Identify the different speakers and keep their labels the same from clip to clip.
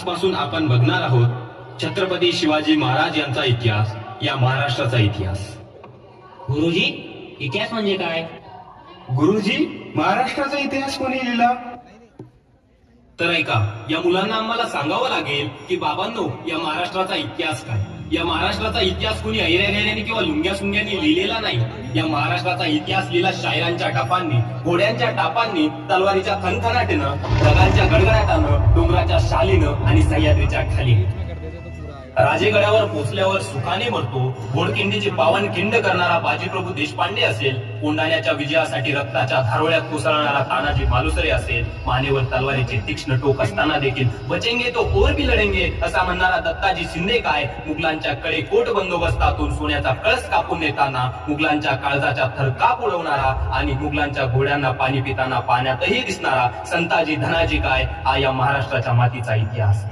Speaker 1: आजपासून आपण बघणार आहोत छत्रपती शिवाजी महाराज यांचा इतिहास, या महाराष्ट्राचा इतिहास.
Speaker 2: गुरुजी, इतिहास म्हणजे काय?
Speaker 3: गुरुजी, महाराष्ट्राचा इतिहास कोणी लिहिला?
Speaker 1: तर ऐका, या मुलांना आम्हाला सांगावं लागेल की बाबांनो, या महाराष्ट्राचा इतिहास काय. या महाराष्ट्राचा इतिहास कोणी ऐऱ्या-गैऱ्याने किंवा लुंग्या-सुंग्यांनी लिहिलेला नाही. या महाराष्ट्राचा इतिहास लिहिला शायरांच्या टापांनी, घोड्यांच्या टापांनी, तलवारीच्या खणखणाटीनं, ढगांच्या गडगडाटानं, डोंगराच्या शालीनं आणि सह्याद्रीच्या खालीनं. राजेगडावर पोचल्यावर सुखाने मरतो, घोडखिंडीची पावनखिंड करणारा बाजीप्रभू देशपांडे असेल, कोंढाण्याच्या विजयासाठी रक्ताच्या धारोळ्यात कोसळणारा तानाजी मालुसरे असेल, मानेवर तलवारीचे तीक्ष्ण टोक असताना देखील बचेंगे तो और भी लढेंगे असा म्हणणारा दत्ताजी शिंदे काय, मुघलांच्या कडेकोट बंदोबस्तातून सोन्याचा कळस कापून नेताना मुघलांच्या काळजाच्या थरकाप उडवणारा आणि मुघलांच्या घोड्यांना पाणी पिताना पाण्यातही दिसणारा संताजी धनाजी काय, हा या महाराष्ट्राच्या मातीचा इतिहास.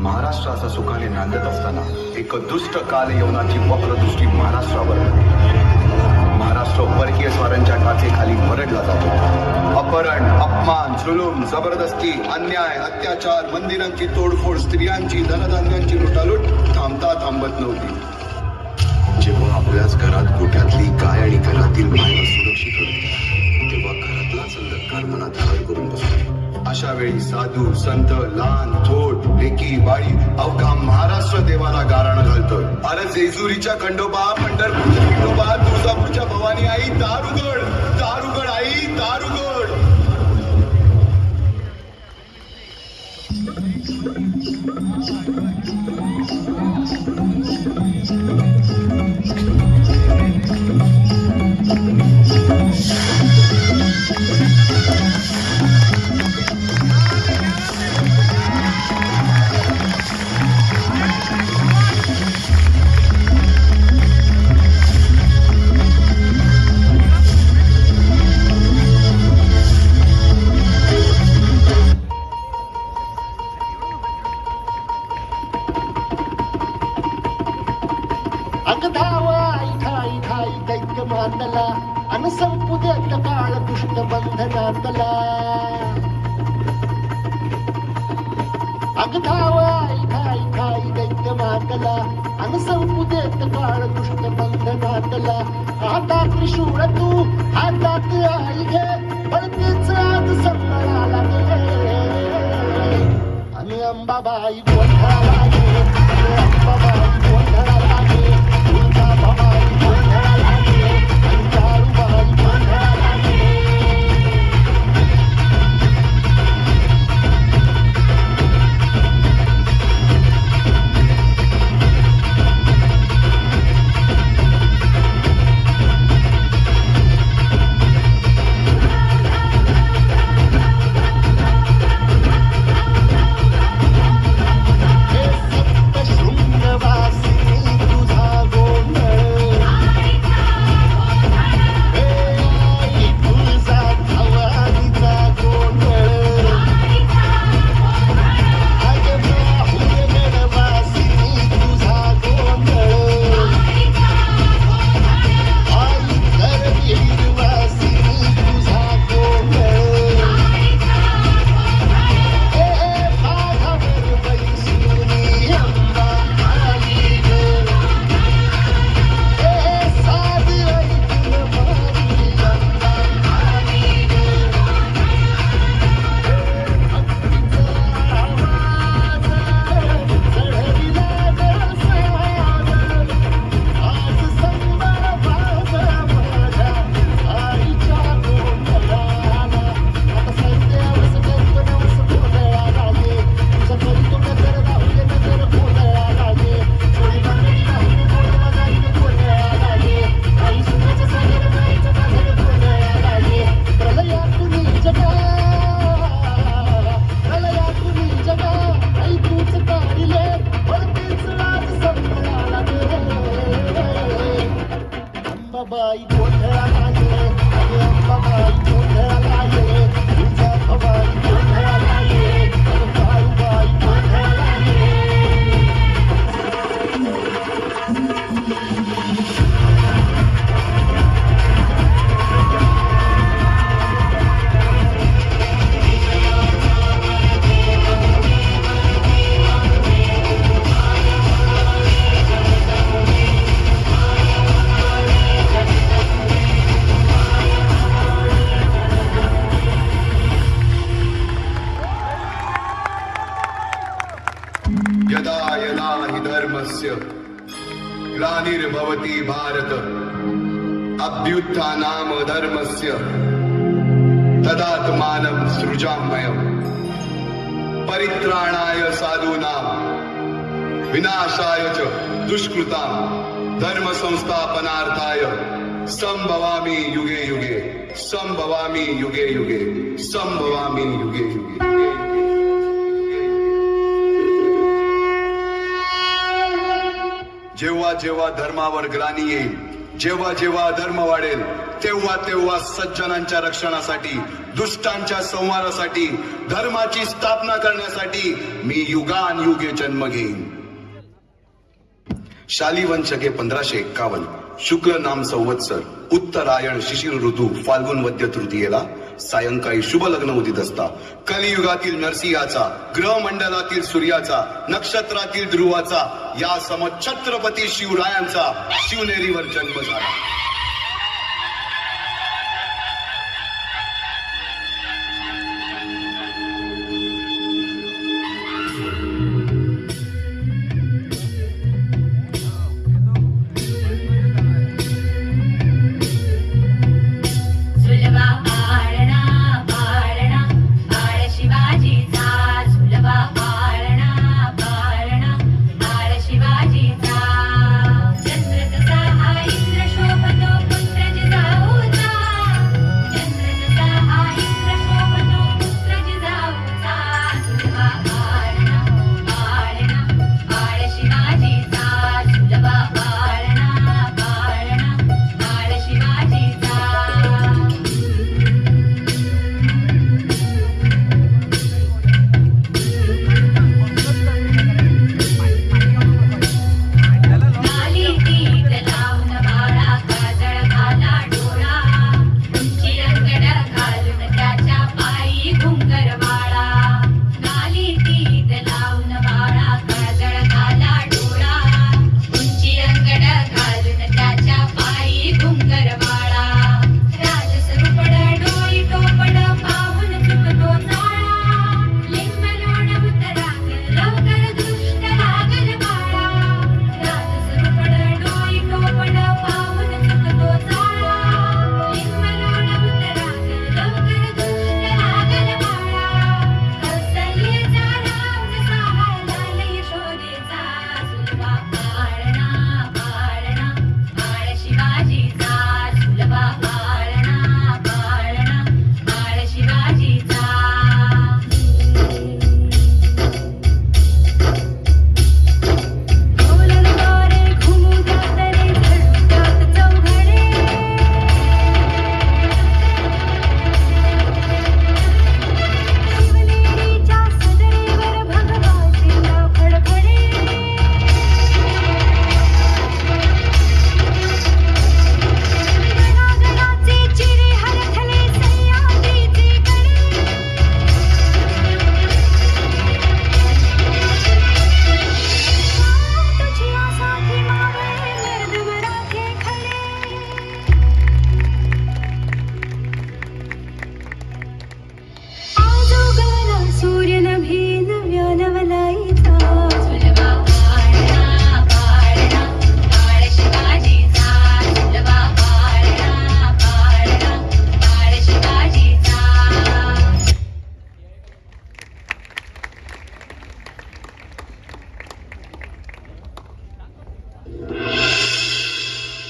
Speaker 4: महाराष्ट्राचा सुखाने नांदत असताना एक दुष्ट कालयवनाची वक्रदृष्टी महाराष्ट्रावर. महाराष्ट्र परकीय स्वारांच्या टाचेखाली भरडला जातो. अपहरण, अपमान, जुलूम, जबरदस्ती, अन्याय, अत्याचार, मंदिरांची तोडफोड, स्त्रियांची, धनधान्यांची लुटालूट थांबत नव्हती. जेव्हा आपल्याच घरात गोठ्यातली गाय आणि घरातील माय सुरक्षित होते, तेव्हा घरातलाच अंधकार मनात घर करून बसतो. अशा वेळी साधू, संत, लहान, थोर, लेकी, बाळी अवघा महाराष्ट्र देवाला गाराण घालतोय. अरे जेजुरीच्या खंडोबा, पंढरपूरच्या खंडोबा, तुळजापूरच्या भवानी आई, दार उघड, दार उघड आई, दार उघड.
Speaker 5: दैत्य मांडला अन संपू देत काळ दुष्ट बंधनातला. खाई दैत्य मांडला अन संपू देत काळ दुष्ट बंधनातला. हातात त्रिशूळ तू हातात आई घे, पळतेच आज संकळाला गे. आणि अंबाबाई गोंधळाला गे, अंबाबाई गोंधळाला गे, तुळजाभवानी गोंधळाला गे, आणि दारूबाई गोंधळाला गे.
Speaker 4: ग्ला हि धर्मस्य ग्लानिर्भवति भारत अभ्युत्थानाम धर्मस्य तदात्मानं सृजाम्यहम् परित्राणाय साधूनां विनाशाय च दुष्कृतां धर्म संस्थापनार्थाय संभवामि युगे युगे संभवामि युगे युगे संभवामि युगे युगे। जेव्हा जेव्हा धर्मावर ग्लानी येईल, जेव्हा जेव्हा धर्म वाढेल, तेव्हा तेव्हा सज्जनांच्या रक्षणासाठी, दुष्टांच्या संहारासाठी, धर्माची स्थापना करण्यासाठी मी युगानयुगे जन्म घेईन। शालिवन शके 1551 शुक्ल नाम संवत्सर उत्तरायण शिशिर ऋतू फाल्गुन वद्य तृतीयेला सायंकाळी शुभ लग्न उदित असता कलियुगातील नरसिंहाचा, ग्रहमंडलातील सूर्याचा, नक्षत्रातील ध्रुवाचा, या सम छत्रपती शिवरायांचा शिवनेरीवर जन्म झाला।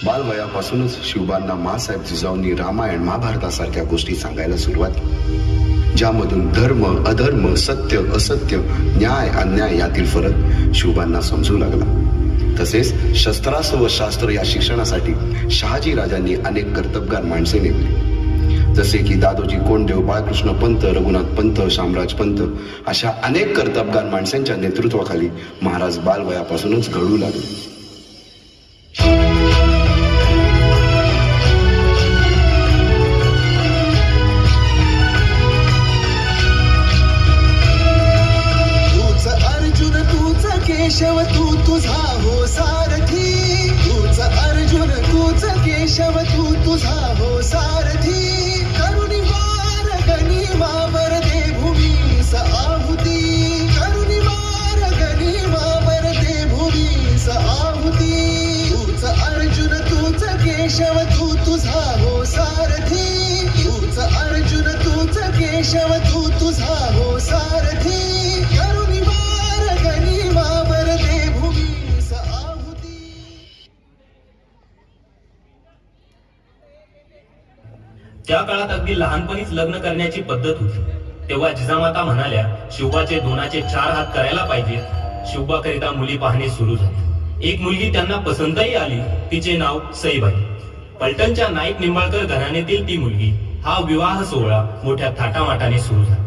Speaker 4: बालवयापासूनच शिवबांना माँसाहेब जिजाऊंनी रामायण महाभारतासारख्या गोष्टी सांगायला सुरुवात केली, ज्यामधून धर्म अधर्म, सत्य असत्य, न्याय अन्याय यातील फरक शिवबांना समजू लागला। तसेच शस्त्रास्त्र व शास्त्र या शिक्षणासाठी शहाजी राजांनी अनेक कर्तबगार माणसे नेमली, जसे की दादोजी कोंडदेव, बाळकृष्ण पंत, रघुनाथ पंत, शामराज पंत अशा अनेक कर्तबगार माणसांच्या नेतृत्वाखाली महाराज बालवयापासूनच घडू लागले।
Speaker 6: केशव तू तुझा हो सारथी, तूच अर्जुन तूच केशव तू तुझा हो सारथी, करुणी वार गणी वावर दे भूमीस आहुती, करुणी वार गणी वावर दे केशव तू तुझा हो सारथी तूच अर्जुन तूच केशव तू तुझा हो सारथी करुणी वार गनिमावर दे भूमीस आहुती.
Speaker 1: त्या काळात अगदी लहानपणीच लग्न करण्याची पद्धत होती. तेव्हा जिजामाता म्हणाल्या, शिवबाचे 2चे 4 हात करायला पाहिजेत. शिवबाकरिता मुली पाहणे सुरू झाले. एक मुलगी त्यांना पसंतही आली. तिचे नाव सईबाई. पलटणच्या नाईक निंबाळकर घराण्यातील ती मुलगी. हा विवाह सोहळा मोठ्या थाटामाटाने सुरू झाला.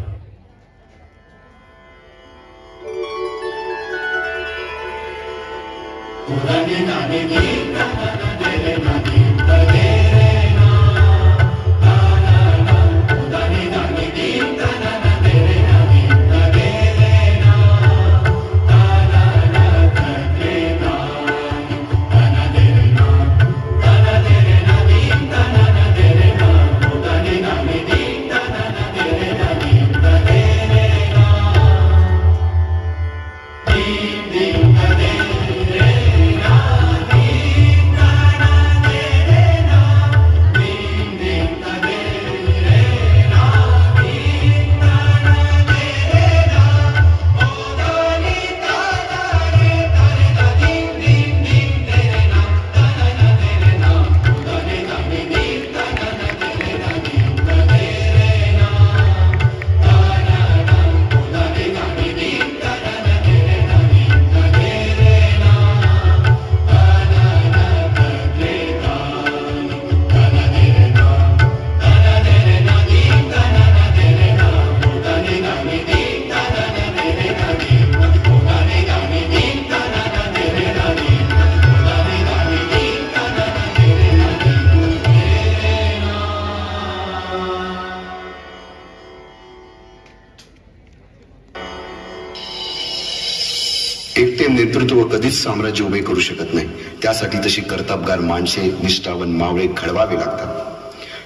Speaker 4: एकटे नेतृत्व कधीच साम्राज्य उभे करू शकत नाही. त्यासाठी तशी कर्तबगार माणसे, निष्ठावन मावळे घडवावे लागतात.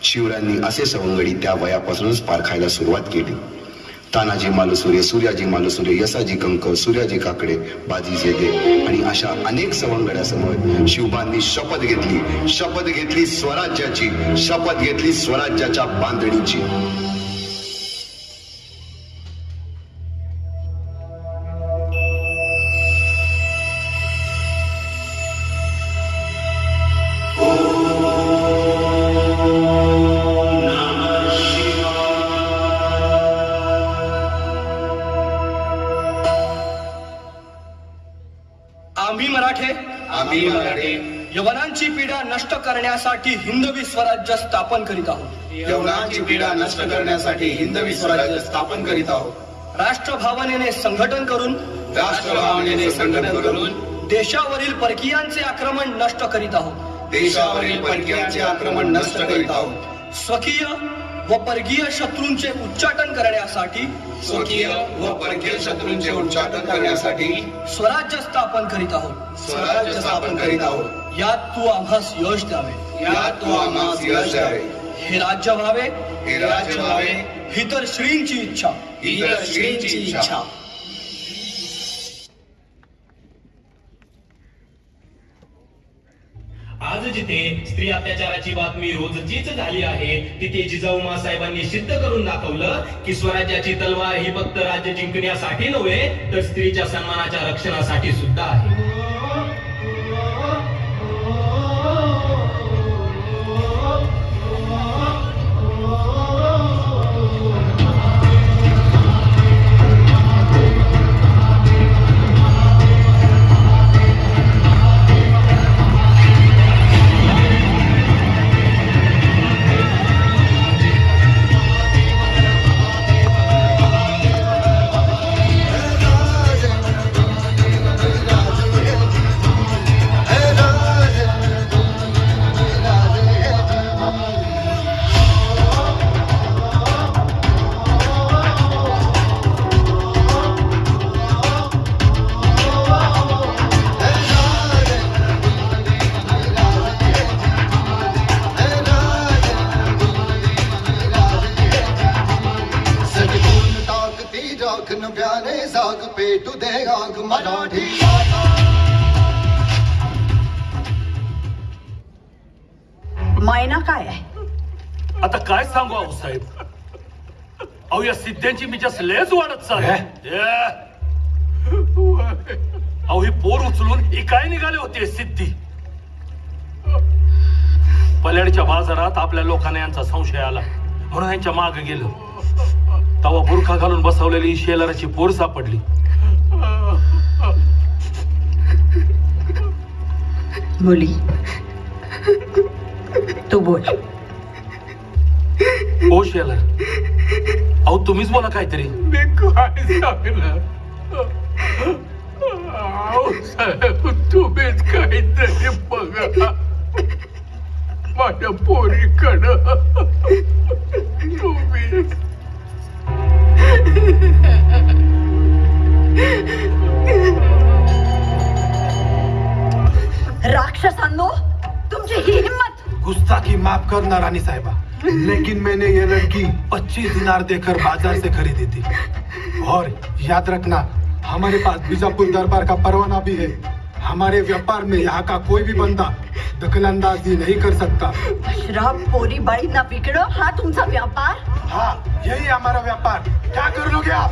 Speaker 4: शिवरायांनी असे सवंगडी त्या वयापासूनच पारखायला सुरुवात केली. तानाजी मालुसुरे, सूर्याजी मालुसुरे, यसाजी कंक, सूर्याजी काकडे, बाजी जेदे आणि अशा अनेक सवंगड्यासमोर शिवबांनी शपथ घेतली स्वराज्याची, शपथ घेतली स्वराज्याच्या बांधणीची.
Speaker 7: आम्ही मराठे यवनांची पीडा नष्ट करण्यासाठी हिंदवी स्वराज्य स्थापन करीत आहोत.
Speaker 3: यवनांची पीडा नष्ट करण्यासाठी हिंदवी स्वराज्य स्थापन करीत आहोत.
Speaker 7: राष्ट्रभावनेने संघटन करून देशावरील परकीयांचे आक्रमण नष्ट करीत आहोत.
Speaker 3: देशावरील परकीयांचे आक्रमण नष्ट करीत आहोत.
Speaker 7: स्वकीय व परकीय शत्रूंचे उच्चाटन करण्यासाठी स्वराज्य स्थापन करीत आहोत. यात तू आम्हास यश द्यावे. हे राज्य व्हावे ही तर श्रींची इच्छा.
Speaker 1: आज जिथे स्त्री अत्याचाराची बातमी रोजचीच झाली आहे, तिथे जिजाऊ साहेबांनी सिद्ध करून दाखवलं की स्वराज्याची तलवार ही फक्त राज्य जिंकण्यासाठी नव्हे, तर स्त्रीच्या सन्मानाच्या रक्षणासाठी सुद्धा आहे.
Speaker 6: पेटू दे आग मराठी.
Speaker 8: मायना काय आहे?
Speaker 9: आता काय सांगू अहो साहेब, अहो या सिद्ध्यांची मी जास्त लयच वाढत चालली. अहो ही पोर उचलून ही काय निघाले होते सिद्धी. पल्याडच्या बाजारात आपल्या लोकांना यांचा संशय आला म्हणून यांच्या मागे गेलो. तवा बुरखा घालून बसवलेली शेलाराची पोर सापडली.
Speaker 8: मुली तू बोल.
Speaker 9: ओ शेलर, अहो तुम्हीच बोला काहीतरी.
Speaker 10: मी काय सांगणार अहो साहेब, तुम्हीच काहीतरी बघा माझ्या पोरीकडं. तुम्ही
Speaker 8: राक्षसांनो, तुमची ही हिम्मत.
Speaker 10: गुस्ताखी माफ करना रानी साहिबा, लेकिन मैंने ये लड़की 25 दिनार देकर बाजार से खरीदी थी. और याद रखना, हमारे पास बीजापुर दरबार का परवाना भी है. हमारे व्यापार में यहाँ का कोई भी बंदा दखलंदाजी नहीं कर सकता.
Speaker 8: अशराफ पोरी बाळींना विकणं हा तुमचा व्यापार?
Speaker 10: हाँ, यही हमारा व्यापार. क्या कर लोगे आप?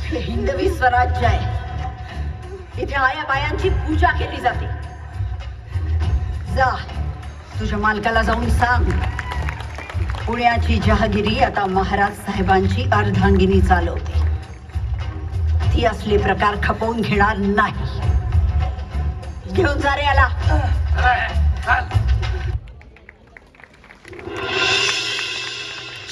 Speaker 8: हे हिंदवी स्वराज्य आहे. इथे आया बायांची पूजा केली जाते. जा तुझ्या मालकाला जाऊन सांग, पुण्याची जहागिरी आता महाराज साहेबांची अर्धांगिनी चालवते. ती असले प्रकार खपवून घेणार नाही. घेऊन जा रे याला.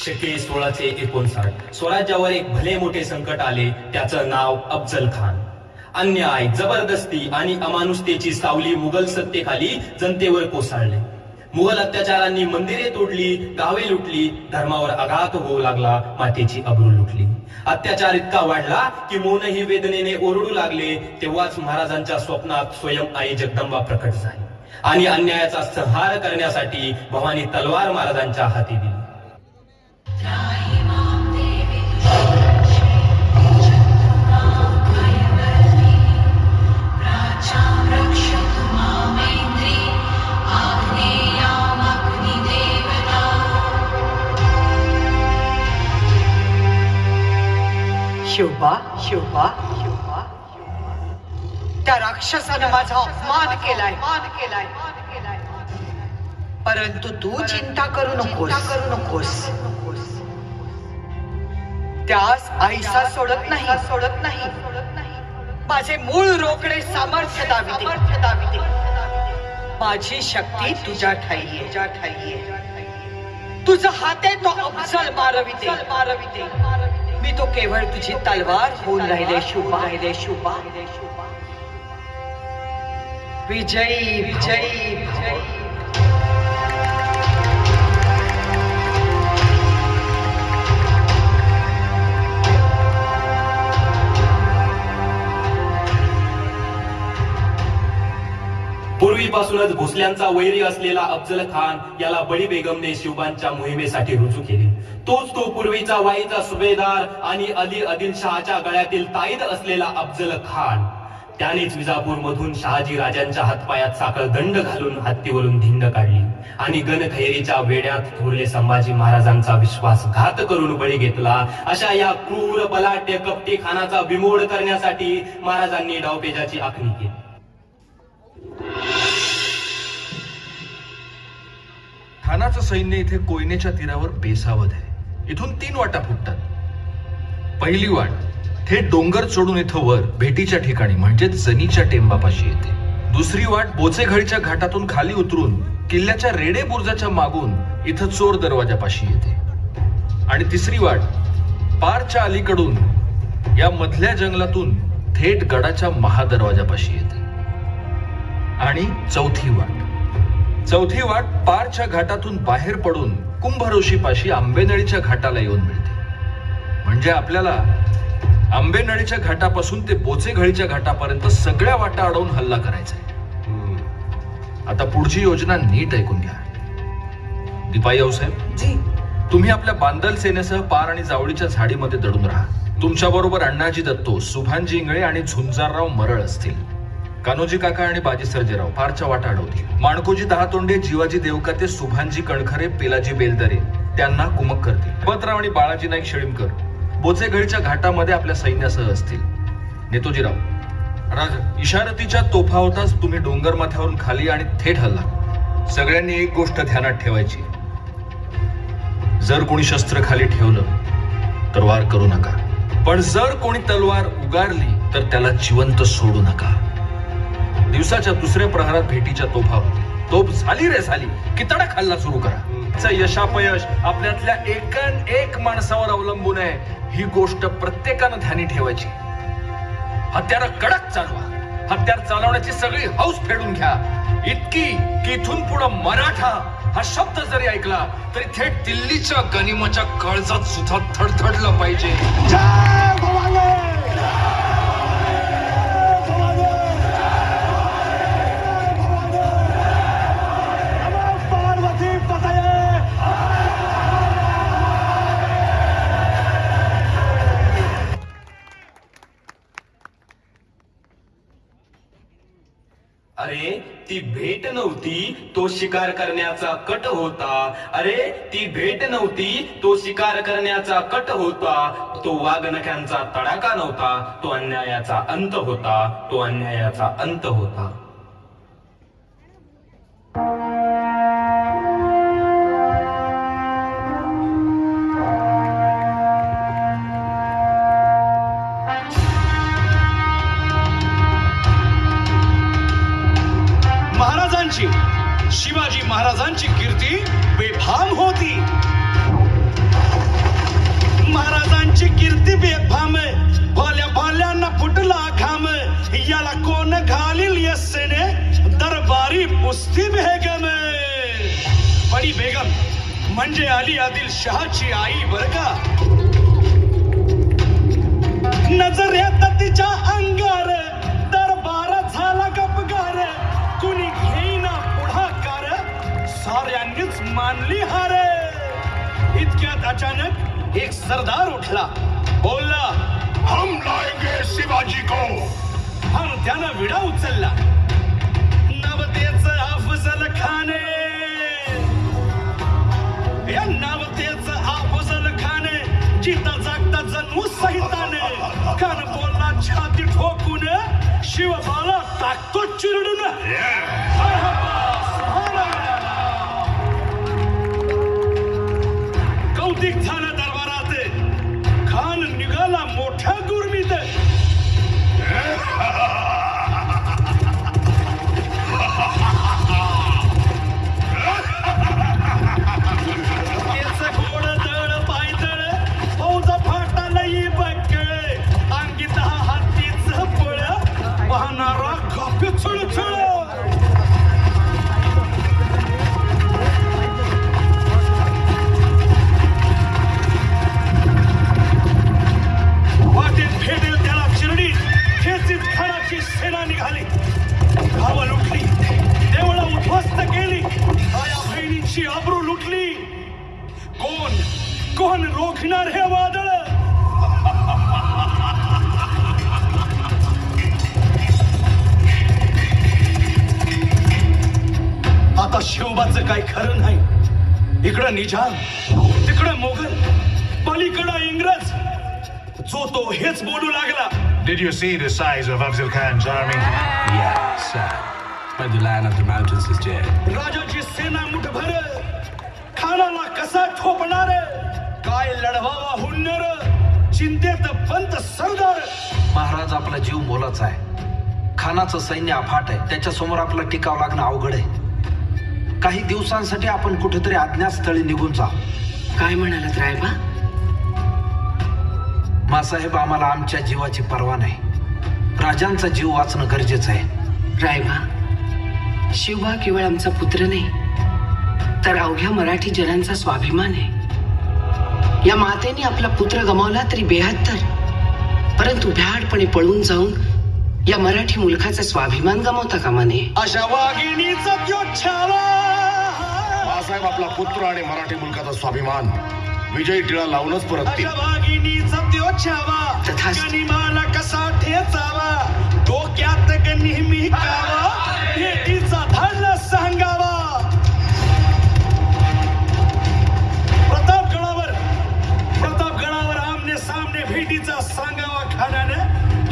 Speaker 1: शके 1659 स्वराज्यावर एक भले मोठे संकट आले. त्याचं नाव अफजल खान. अन्याय, जबरदस्ती आणि अमानुषतेची सावली मुघल सत्तेखाली जनतेवर कोसळले. मुघल अत्याचारांनी मंदिरे तोडली, गावे लुटली, धर्मावर आघात होऊ लागला, मातेची अब्रू लुटली. अत्याचार इतका वाढला की मौनही वेदनेने ओरडू लागले. तेव्हाच महाराजांच्या स्वप्नात स्वयं आई जगदंबा प्रकट झाली आणि अन्यायाचा संहार करण्यासाठी भवानी तलवार महाराजांच्या हाती दिली.
Speaker 8: शिवबा, शिवबा, शिवबा, त्या राक्षसानं माझा अपमान केलाय. परंतु तू चिंता करू नकोस. त्यास आईसा सोडत नाही. माझे मूळ रोकडे सामर्थ्य दाविते. माझी शक्ती तुझ्या ठाई आहे. तुझा हाते तो अफजल मारविते. मी तो केवळ तुझी तलवार होऊन राहिले शुभा. विजयी विजयी विजयी.
Speaker 1: पूर्वीपासूनच भोसल्यांचा वैरी असलेला अफजल खान याला बडी बेगमने शिवबांच्या मोहिमेसाठी रुजू केले. तोच तो पूर्वीचा वाईचा सुभेदार आणि अली आदिलशहाच्या गळ्यातील ताईद असलेला अफजल खान. त्यानेच विजापूर मधून शहाजी राजांच्या हातपायात साखळ दंड घालून हत्तीवरून धिंड काढली आणि गणखैरीच्या वेड्यात थोरले संभाजी महाराजांचा विश्वासघात करून बळी घेतला. अशा या क्रूर बलाढ्य कपटी खानाचा बिमोड करण्यासाठी महाराजांनी डावपेजाची आखणी केली.
Speaker 11: खानाचं सैन्य इथे कोयनेच्या तीरावर बेसावध आहे. इथून 3 वाटा फुटतात. पहिली वाट थेट डोंगर चढून इथं वर भेटीच्या ठिकाणी म्हणजे जनीच्या टेंबापाशी येते. दुसरी वाट बोचेघळीच्या घाटातून खाली उतरून किल्ल्याच्या रेडे बुर्जाच्या मागून इथं चोर दरवाजापाशी येते. आणि तिसरी वाट पारच्या अलीकडून या मधल्या जंगलातून थेट गडाच्या महादरवाजापाशी येते. आणि चौथी वाट पारच्या घाटातून बाहेर पडून कुंभरोशीपाशी आंबेनळीच्या घाटाला येऊन मिळते. म्हणजे आपल्याला आंबेनळीच्या घाटापासून ते बोचेघळीच्या घाटापर्यंत सगळ्या वाटा अडवून हल्ला करायचा आहे. आता पुढची योजना नीट ऐकून घ्या. दीपाई साहेब
Speaker 8: जी,
Speaker 11: तुम्ही आपल्या बांदल सेनेसह पार आणि जावळीच्या झाडीमध्ये दडून राहा. तुमच्या बरोबर अण्णाजी दत्तो, सुभानजी इंगळे आणि झुंजारराव मरळ असतील. कान्होजी काका आणि बाजी सर्जेराव फारच्या वाटा अडवतील. माणकोजी दहातोंडे, जीवाजी देवकाते, सुभानजी कणखरे, पेलाजी बेलदरे त्यांना कुमक करतील. पतराव आणि बाळाजी नाईक शेळीमकर बोचेघळीच्या घाटामध्ये आपल्या सैन्यासह असतील. नेतोजीराव, इशारतीच्या तोफा होताच तुम्ही डोंगर माथ्यावरून खाली आणि थेट हल्ला. सगळ्यांनी एक गोष्ट ध्यानात ठेवायची, जर कोणी शस्त्र खाली ठेवलं तर वार करू नका, पण जर कोणी तलवार उगारली तर त्याला जिवंत सोडू नका. दिवसाच्या दुसऱ्या प्रहरात भेटीच्या तोफा होते. तोफ झाली रे झाली की तडक हल्ला सुरू करा. यशापयश आपल्यातल्या एक माणसावर अवलंबून आहे, ही गोष्ट प्रत्येकानं ध्यानी ठेवायची. हत्यार कडक चालवा, हत्यार चालवण्याची सगळी हौस फेडून घ्या, इतकी की इथून पुढं मराठा हा शब्द जरी ऐकला तरी थेट दिल्लीच्या गनिमाच्या काळजात सुद्धा थडथडलं पाहिजे.
Speaker 1: अरे ती भेट नव्हती, तो शिकार करण्याचा कट होता. अरे ती भेट नव्हती, तो शिकार करण्याचा कट होता. तो वाघनख्यांचा तडाखा नव्हता, तो अन्यायाचा अंत होता. तो अन्यायाचा अंत होता.
Speaker 7: शिवाजी महाराजांची कीर्ती बेफाम होती. महाराजांची कीर्ती बेफाम, भाल्या भाल्यांना फुटला घाम. याला कोण घालील यस्सेने दरबारी पुस्ती बेगम. बडी बेगम म्हणजे अली आदिल शहाची आई बर का. नजर येत तिच्या अंगार, दरबार झाला गपगार. कुणी घेईना पुढाकार, साऱ्यांनीच मानली हार. इतक्यात अचानक एक सरदार उठला, बोलला, हम लाएंगे शिवाजी को. आणि त्यानं विडा उचलला. नवतेच अफजल खाने, या नवतेच अफजल खाने, जिता जागता जणू सहिताने. कान बोलला छाती ठोकून, शिवबाला टाकतो चिरडून. कौतिक झालं दरबारात, खान निघाला मोठ्या गुरमीत. गोड दळ पायदळ, फौज फाटालही बक्कळ. अंगी 10 हातीच पळ, वाहणारा कापी चुळचुळ. वाटेत भेटेल त्याला चिरडी, खेचीत खणाची सेना निघाली. गावं लुटली, देवळं उद्ध्वस्त केली, आया बहिणींची आबरू लुटली. कोण रोखणार हे वादळ. आता शिवबाचं काही खरं नाही. इकडं निजाम, तिकडं मोगल, पलीकडं इंग्रज. जो तो हेच बोलू लागला.
Speaker 12: Did you see the size of Afzal Khan's army? Yeah, sir. But the Lion of the Mountains is dead.
Speaker 7: राजाची सेना मुठभर, खानाला कसा ठोपणार. काय लढवावा हुन्नर, चिंतेत पंत सरदार.
Speaker 13: महाराज आपला जीव मोलाचा आहे. खानाचं सैन्य अफाट आहे, त्याच्या समोर आपला टिकाव लागणं अवघड आहे. काही दिवसांसाठी आपण कुठेतरी अज्ञातस्थळी निघून जाऊ.
Speaker 8: काय म्हणालात रायबा?
Speaker 13: मासाहेब, आम्हाला आमच्या जीवाची पर्वा नाही. राजांचा जीव वाचणं गरजेचं आहे.
Speaker 8: रायबा, शिवबा केवळ आमचा पुत्र नाही, तर अवघ्या मराठी जनांचा स्वाभिमान आहे. या मातेने आपला पुत्र गमावला तरी 72, परंतु भ्याडपणे पळून जाऊन या मराठी मुलखाचा स्वाभिमान गमावता कामा नये.
Speaker 7: अशा वाघिणीचा त्यो छावा.
Speaker 12: बाळासाहेब आपला पुत्र आणि मराठी मुलकाचा स्वाभिमान
Speaker 3: विजयी टिळा लावूनच परततील.
Speaker 7: वाघिणीचा त्यो छावा
Speaker 8: तथास्तु.
Speaker 7: गनिमाला कसा ठेचावा डोक्यात नेहमी कावा भेटीचा धाडला सांगावा. प्रतापगडावर आमने सामने भेटीचा सांगावा खाण्याने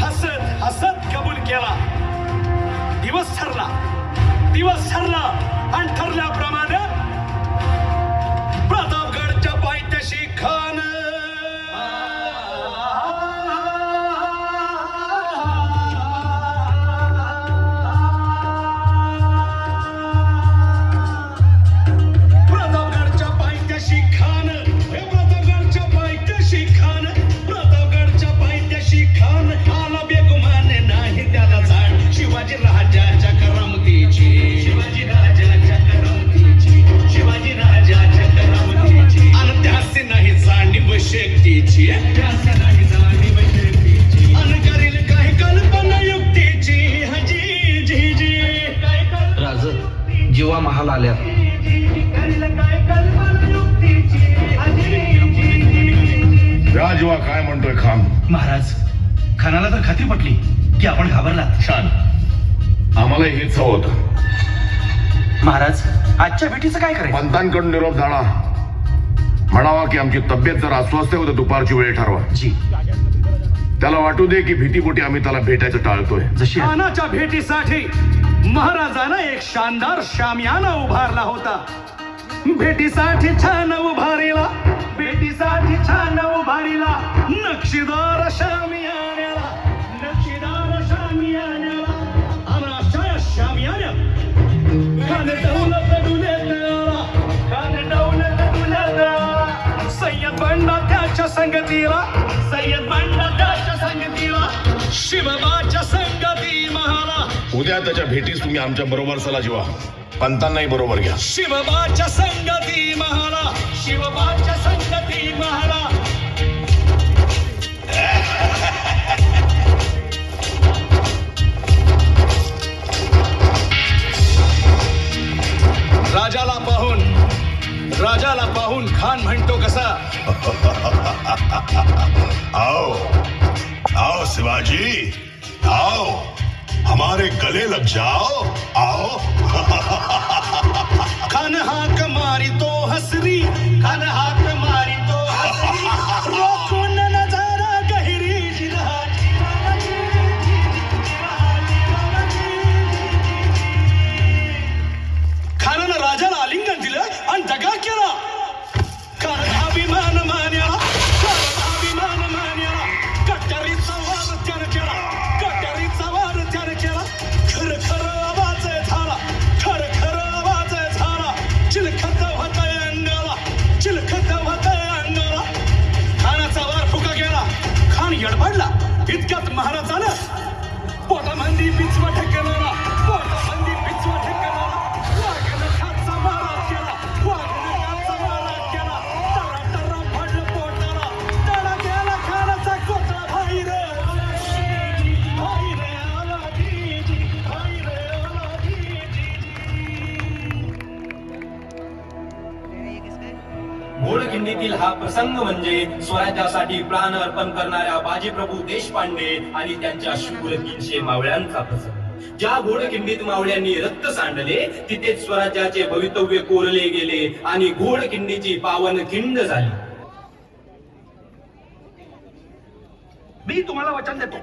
Speaker 7: हसत हसत कबूल केला. दिवस ठरला आणि ठरल्याप्रमाणे प्रतापगडच्या पायथ्याशी खान प्रतापगडच्या पायथ्याशी खान आला बेगुमाने नाही त्याला जाण शिवाजी राजाच्या करामतीची आणि त्यासी नाही जाणीव शक्तीची आणि करील काही कल्पना युक्तीची हजी जी जी
Speaker 13: राज जीवा महाल आल्या.
Speaker 3: राजवा काय म्हणतोय खान?
Speaker 7: महाराज खानाला तर खात्री पटली की आपण घाबरला.
Speaker 3: छान, आम्हाला हेच हवं होतं.
Speaker 7: महाराज आजच्या भेटीचं काय करायचं?
Speaker 3: पंतांकडून निरोप झाला, म्हणावा की आमची तब्येत जर अस्वस्थ होतं दुपारची वेळ ठरवा.
Speaker 7: जी
Speaker 3: त्याला वाटू दे की भीतीपोटी आम्ही त्याला भेटायचं टाळतोय.
Speaker 7: जशी खानाच्या भेटीसाठी महाराजानं एक शानदार शामियाना उभारला होता. भेटीसाठी छान उभारीला नक्षीदार शामियान्याला आणि अशा या शामियान्यात खान दौलत डुलेत सय्यद बंडा त्याच्या संगतीला शिवबाच्या संगती महाला.
Speaker 3: उद्या त्याच्या भेटीस तुम्ही आमच्या बरोबर चला जीवा, पंतांनाही बरोबर घ्या.
Speaker 7: शिवबाच्या संगती महाला. राजाला पाहून खान म्हणतो कसा,
Speaker 3: आओ शिवाजी, आओ हमारे गले लग जाओ, आओ.
Speaker 7: खान हाक मारी तो हसरी रोखून नजारा गहिरी खानानं राजाला आलिंगन दिलं आणि दगा केला. कारण अभिमान मान्याला कट्यारीचा वाद त्यानं केला. खर आवाज झाला, चिलखत होतय अंगाला. खानाचा वार फुका गेला. खान यडबडला. इतक्यात महाराजानं पोटामंदी पिचवट केला. वाघनखाचा मारा केला. टरा पडलं पोटाला. तडा गेला खानाचा कोटला. भाई रे आला जी.
Speaker 1: घोडखिंडीतील हा प्रसंग म्हणजे स्वराज्यासाठी प्राण अर्पण करणाऱ्या बाजीप्रभू देशपांडे आणि त्यांच्या शूर 300 मावळ्यांचा प्रसंग. ज्या घोडखिंडीत मावळ्यांनी रक्त सांडले तिथेच स्वराज्याचे भवितव्य कोरले गेले आणि घोडखिंडीची पावन खिंड झाली.
Speaker 7: मी तुम्हाला वचन देतो,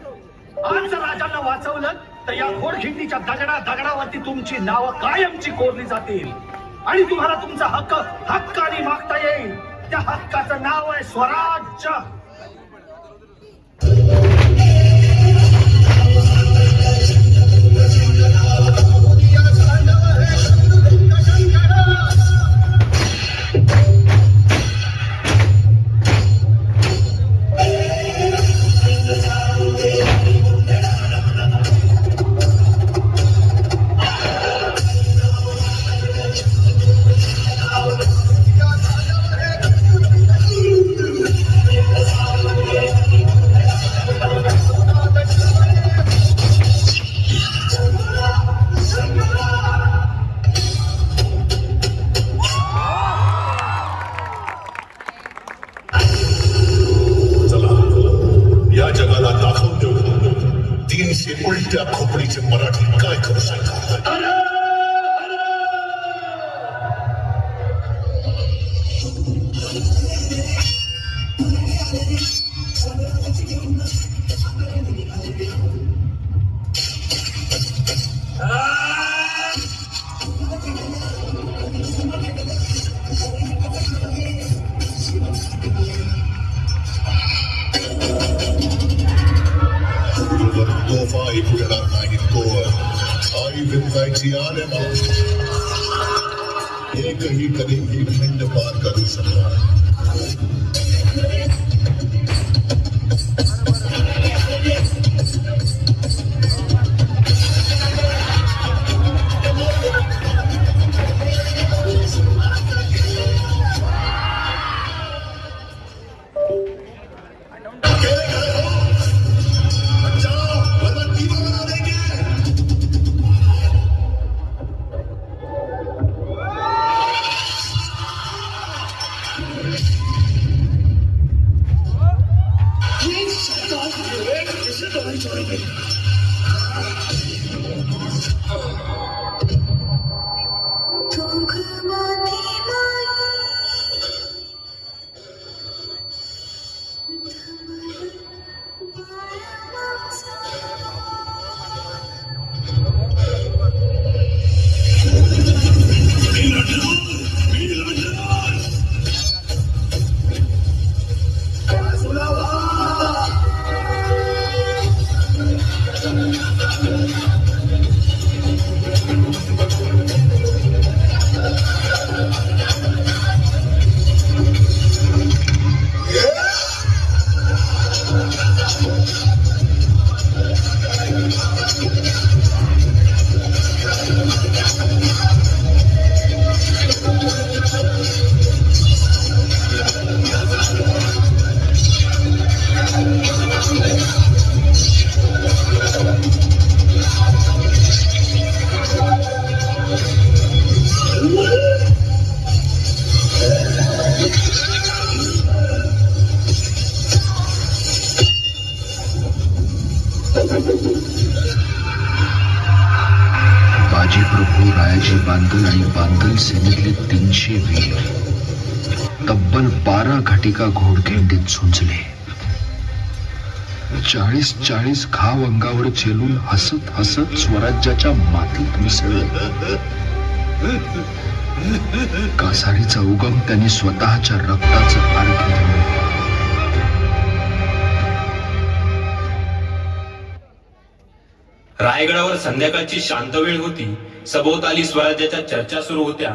Speaker 7: आज जर राजांना वाचवलं तर या घोडखिंडीच्या दगडावरती तुमची नावं कायमची कोरली जातील आणि तुम्हाला तुमचा हक्काने मागता येईल. त्या हक्काचं नाव आहे स्वराज्य.
Speaker 3: तैयार है माँ एकही कधीही खंड पार करू शकणार
Speaker 13: बाजीप्रभू रायाजी बांदल आणि बांदल सेनेतले 300 वीर तब्बल 12 घटिका घोडखिंडीत झुंजले. 40 घाव अंगावर झेलून हसत हसत स्वराज्याच्या मातीत मिसळले. कासारीचा उगम त्यांनी स्वतःच्या रक्ताचं अर्घ्य दिलं.
Speaker 1: रायगडावर संध्याकाळची शांत वेळ होती. सभोवताली स्वराज्याच्या चर्चा सुरू होत्या.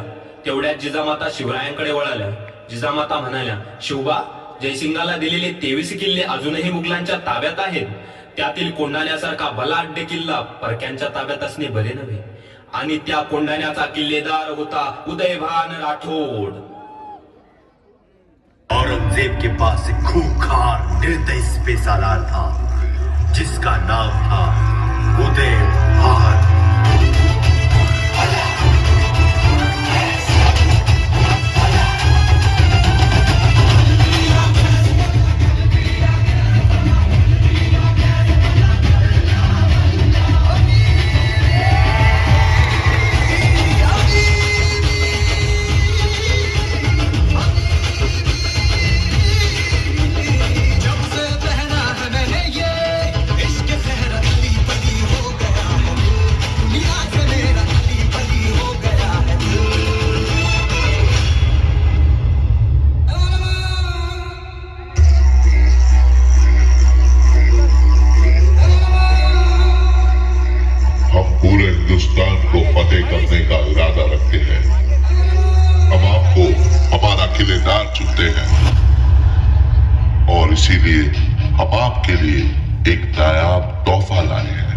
Speaker 1: तेवढ्यात जिजामाता शिवरायांकडे वळाल्या. जिजामाता म्हणाल्या, शिवबा, जयसिंगाला दिलेले 23 किल्ले अजूनही मुघलांच्या ताब्यात आहेत. त्यातील कोंढाण्यासारखा बलाढ्य किल्ला परक्यांच्या ताब्यात असणे बरे नव्हे. आणि त्या कोंढाण्याचा किल्लेदार होता उदयभान राठोड.
Speaker 12: औरंगजेब के पास एक खूंखार निर्दयी पेशादार था जिसका नाम था उदयभान.
Speaker 3: हिंदुस्तान को फतेह करने का इरादा रखते हैं. हम आपको हमारा किलेदार चुनते हैं और इसीलिए हम आपके लिए एक नायाब तोहफा लाए हैं.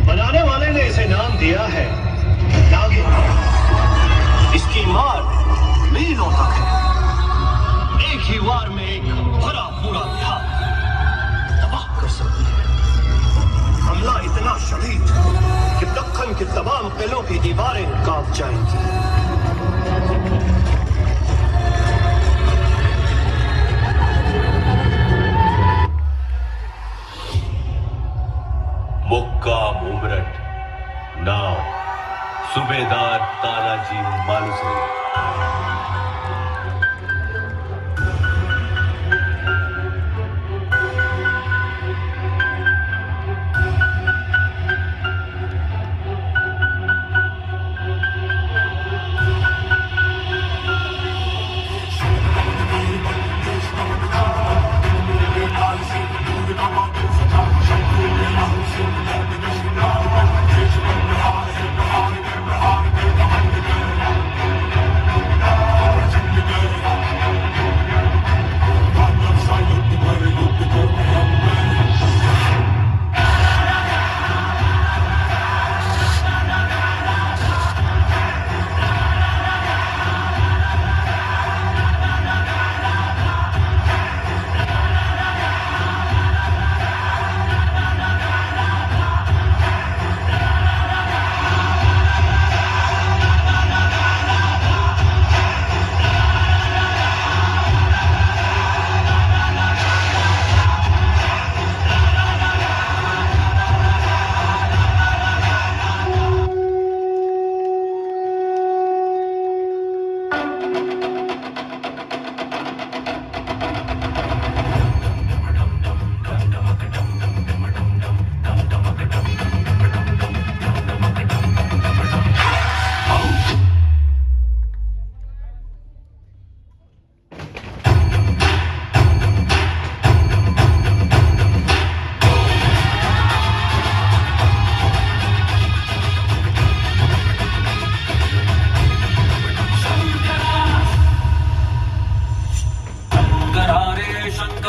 Speaker 12: बनाने वाले ने इसे नाम दिया है नागिन. इसकी मार मीलों तक है. एक ही वार में एक भरा पूरा बिहार तबाह कर सकती है. हमला इतना शदीद कि दक्कन के तमाम किलों की दीवारें कांप जाएंगी. मुक्काम उमरठ, नाम सुबेदार तानाजी मालुसरे.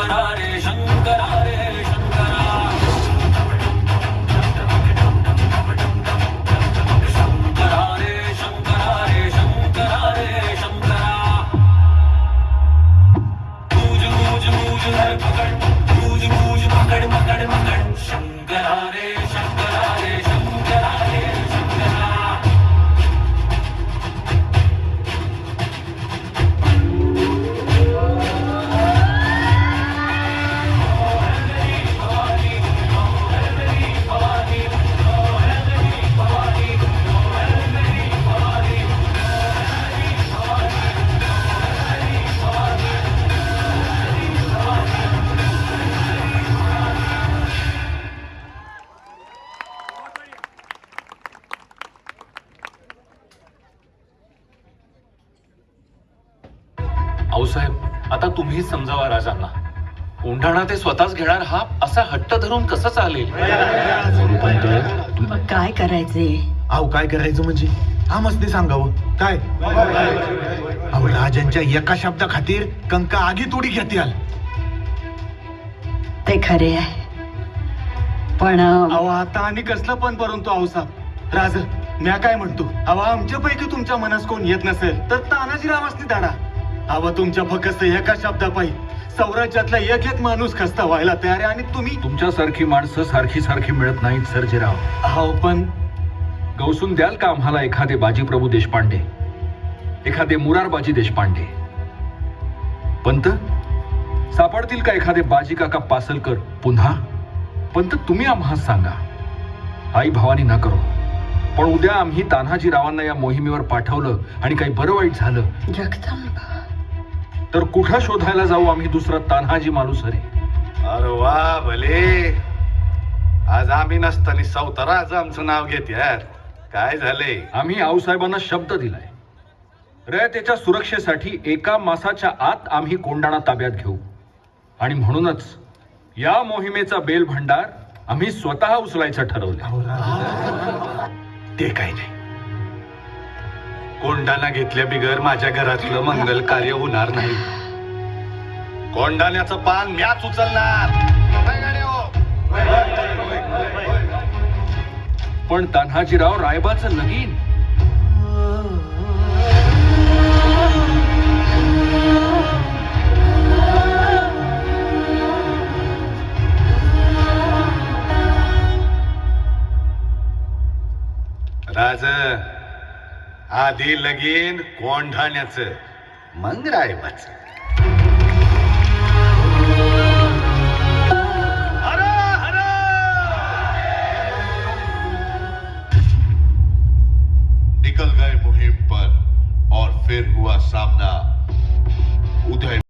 Speaker 9: शंकरा रे शंकरा रे शंकरा शंकरा रे शंकरा रे शंकरा रे शंकरा मूज मूज मूज धर पकड मूज मूज पकड पकड पकड शंकरा रे शंकरा रे शंकरा रे शंकरा आऊसाहेब, आता तुम्हीच समजावा राजांना. कोंढाणा ते स्वतःच घेणार हा असा हट्ट धरून कसं चालेल?
Speaker 8: मग काय करायचे?
Speaker 10: अहो काय करायचं म्हणजे हा मस्ती सांगावं काय? अहो राजांच्या एका शब्दा खातीर कंका आगी तोडी घेत्याल.
Speaker 8: ते खरे आहे, पण
Speaker 10: अहो आता आणि कसलं पण परंतु आऊसाहेब राज म्या काय म्हणतो, अहो आमच्यापैकी तुमच्या मनास कोण येत नसेल तर तानाजीरावासनी दाडा. अहो तुमच्या फक्त एका शब्दापायी सौराज्यातला एक एक माणूस खस्ता व्हायला तयार आहे आणि तुम्ही
Speaker 11: तुमच्यासारखी माणसं सारखी सारखी मिळत नाहीत सर्जेराव.
Speaker 10: अहो पण
Speaker 11: गौसून द्याल का आम्हाला एखादे बाजीप्रभू देशपांडे, एखादे मुरारबाजी देशपांडे? पंत सापडतील का एखादे बाजी काका पासलकर पुन्हा? पंत तुम्ही आम्हाला सांगा. आई भावानी न करो, पण उद्या आम्ही तान्हाजीरावांना या मोहिमेवर पाठवलं आणि काही बरं वाईट झालं
Speaker 8: जगदंबा,
Speaker 11: तर कुठं शोधायला जाऊ आम्ही दुसरा तान्हाजी मालुसरे?
Speaker 4: अरे वा भले, आज आम्ही नसताना सौताराज आमचं नाव घेत यार. काय झालंय?
Speaker 11: आम्ही आऊसाहेबांना शब्द दिलाय, रयतेच्या सुरक्षेसाठी 1 मासाच्या आत आम्ही कोंढाणा ताब्यात घेऊ. आणि म्हणूनच या मोहिमेचा बेल भंडार आम्ही स्वतः उचलायचं ठरवलं.
Speaker 4: ते काही नाही, कोंढाणा घेतल्या बिगर माझ्या घरातलं मंगल कार्य होणार नाही. कोंढाण्याचं पान म्याच उचलणार.
Speaker 11: पण तान्हाजीराव रायबाचं लगीन
Speaker 4: राज, आधी लगीन कोंढाण्याचं, मग रायबाचं.
Speaker 3: निकल गए मुहिम पर और फिर हुआ सामना उदय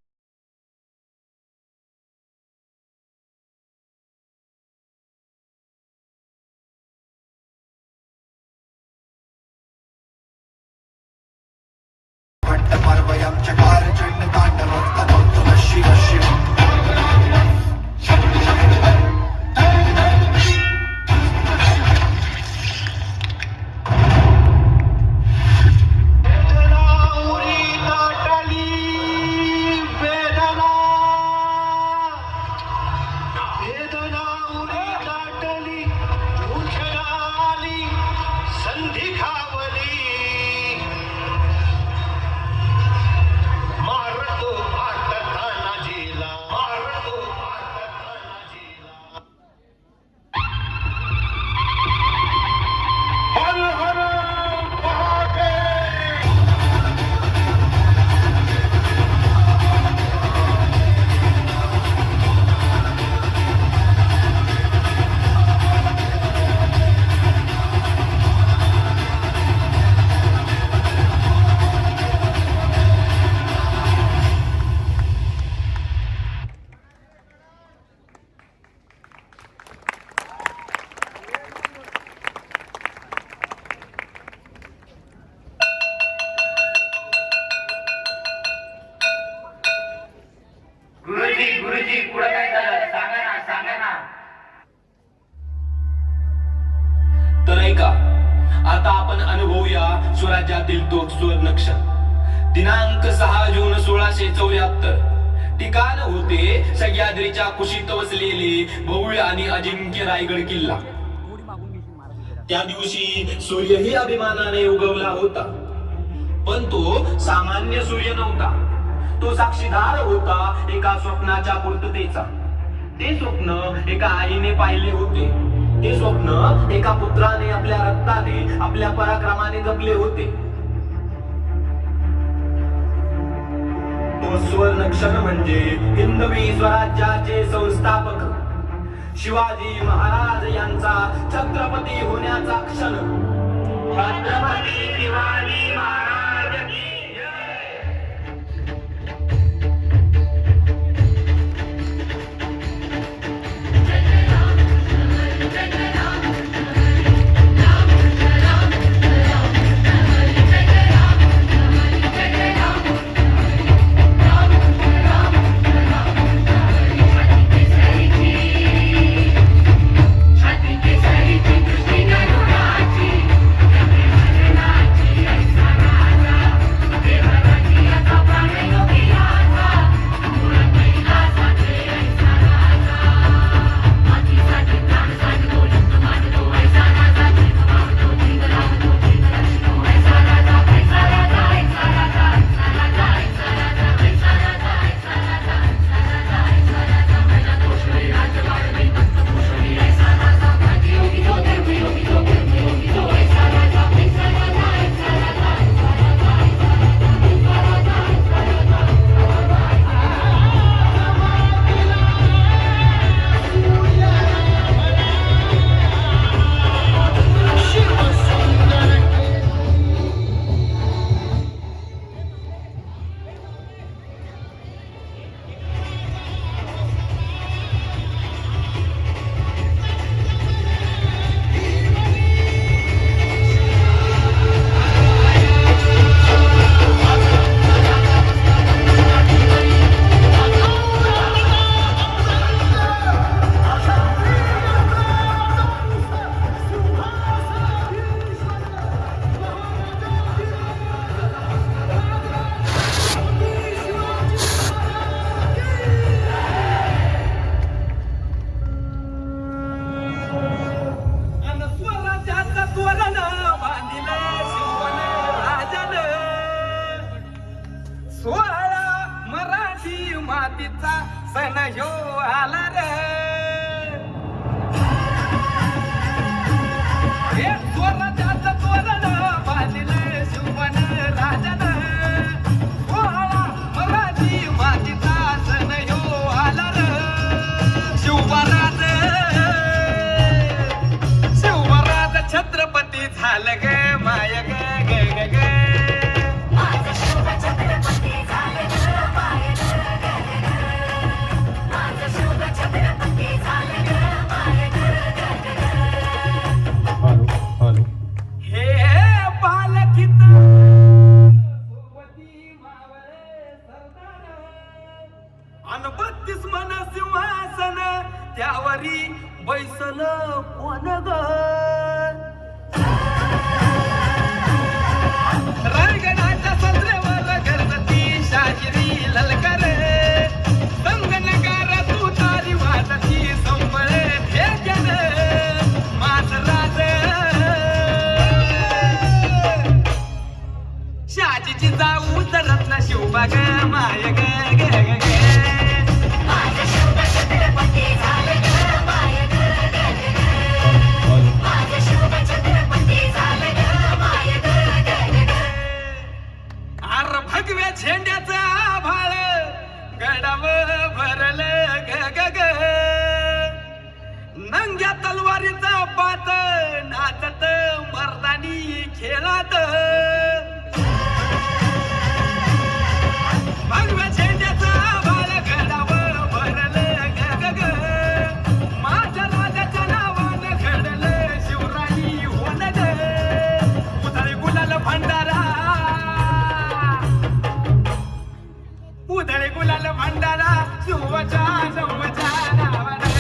Speaker 1: तर ऐका, आता आपण अनुभवूया स्वराज्यातील तो सुवर्ण क्षण. दिनांक 6 जून 1674. ठिकाण होते सह्याद्रीच्या कुशीत वसलेले भव्य आणि अजिंक्य रायगड किल्ला. त्या दिवशी सूर्यही अभिमानाने उगवला होता, पण तो सामान्य सूर्य नव्हता. तो साक्षीदार होता एका स्वप्नाच्या पूर्ततेचा. ते स्वप्न एका आईने पाहिले होते. ते स्वप्न एका पुत्राने आपल्या रक्ताने, आपल्या पराक्रमाने जपले होते. तो स्वर्ण क्षण म्हणजे हिंदवी स्वराज्याचे संस्थापक शिवाजी महाराज यांचा छत्रपती होण्याचा क्षण. छत्रपती शिवाजी महाराज की जय.
Speaker 7: सण ह्यो आला रे. हे स्वराज्याचं तोरण बांधिले शिवण राजन. सोहळा मराठी मातीचा सण ह्यो आला रे. शिवराज छत्रपती झालं ग माय ग ग ग ग. अन 32 मन सिंहासन त्यावरी बैसल कोण ग. रायगडाच्या सदरेवर गणपती शाहिरी ललकर. संगनगार तुतारी वाजती संबळे भेटन. मासराज शाजीची जाऊ रत्न शिवबा ग माय ग ग ग ग. भगव्या झेंड्याचं आभाळ गडावर भरलं ग ग ग. नंग्या तलवारीचा पात नाचत मर्दानी खेळात. भगव्या झेंड्याचं आभाळ गडावर भरलं ग ग ग. माझ्या राजाच्या नावानं घडलं शिवराई होण ग. उधळी गुलाल भंडारा उधळे गुलाल भंडारा शिवच्या शिवच्या नावाने.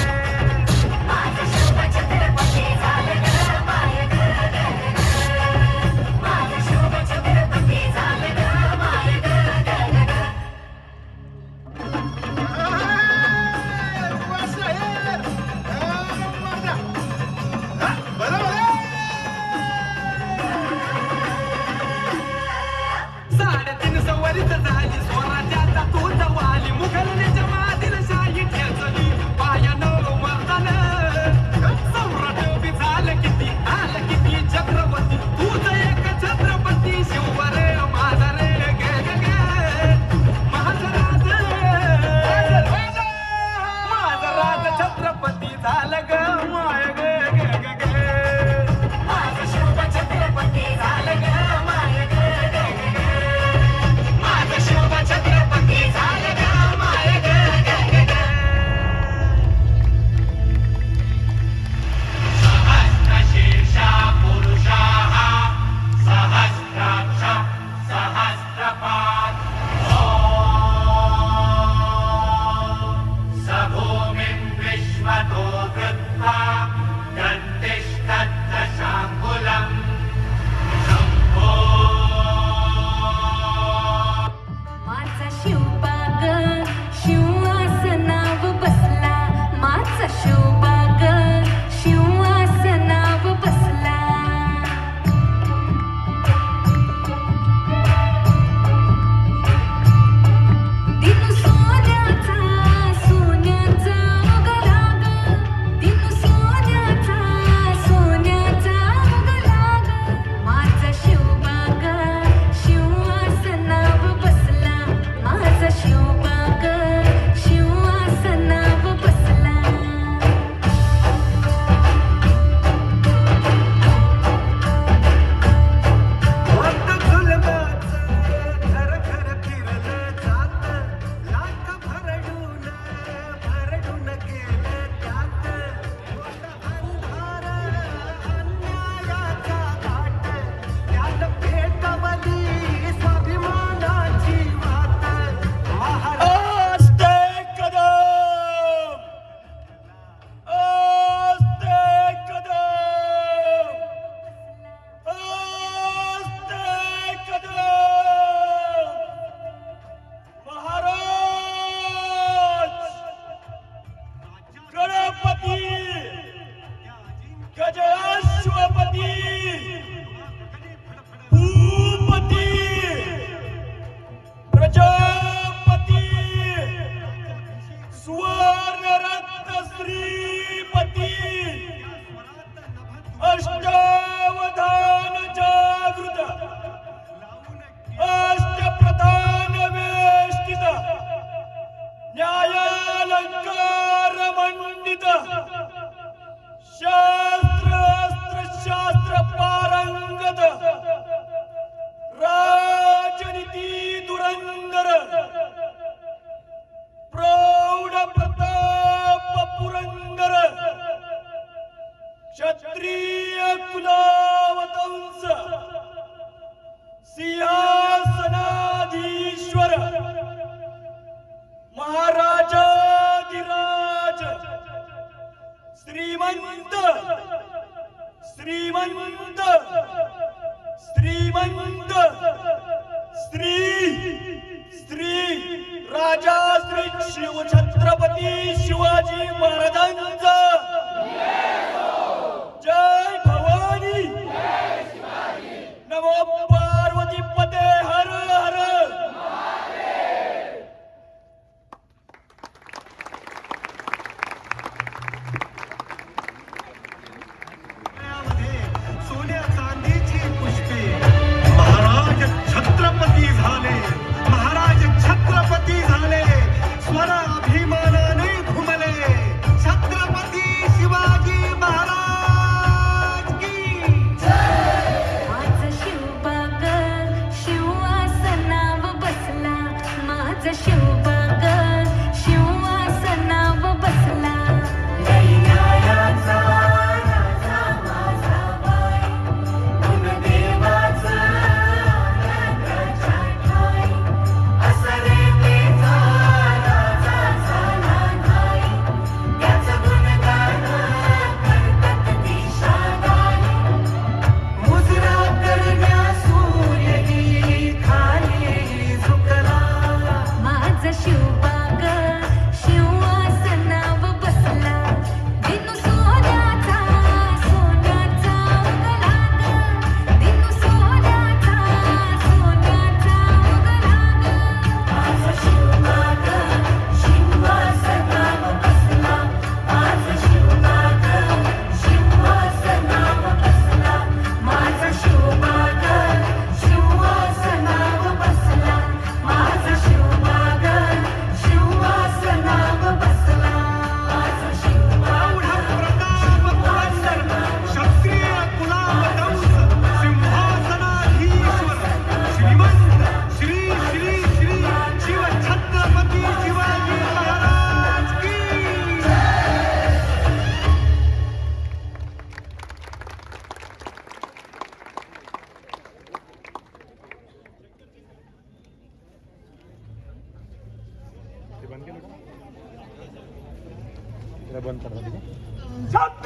Speaker 7: न्यायालंकार मंडित शास्त्र अस्त्र शास्त्र पारंगत राजनीती धुरंधर प्रौढ प्रताप पुरंदर क्षत्रिय कुलावतंस सिंहासनाधीश्वर महाराजाधिराज श्रीमंत श्रीमंत श्रीमंत श्री श्री राजा श्री शिवछत्रपती शिवाजी महाराजांचा जय भवानी नमो पार्वती पते हर हर
Speaker 12: सोन्या चांदीची पुष्पे महाराज छत्रपती झाले महाराज छत्रपती झाले स्वर अभिमानाने घुमले छत्रपती शिवाजी महाराज की
Speaker 14: माझं शिवबाग शिवासनाव बसला माझं शिवबाग शिवासनाव बसला न्यायाचा राजा माझा बाई गुणदेवाचा राजा ठाई असरे तेचा राजा झाला नाही त्याचं गुणगान करतात दिशादारी मुजरा करण्या सूर्यही खाली झुकला माझं शिवबाग शिवासनाव बसला दिनू सोन्याचा सोन्याचा उगला ग दिनू सोन्याचा सोन्याचा उगला ग माझं शिवबाग शिवासनाव बसला माझं शिवबाग शिवासनाव बसला माझं शिवबाग शिवासनाव बसला माझं शिवबाग शिवासनाव बसला माझं शिवबाग
Speaker 12: प्रताप पुरंदर क्षत्रिय कुलावतंस सिंहासनाधीश्वर श्रीमंत श्री श्री श्री शिव छत्रपती शिवाजी महाराज की
Speaker 10: बंद करा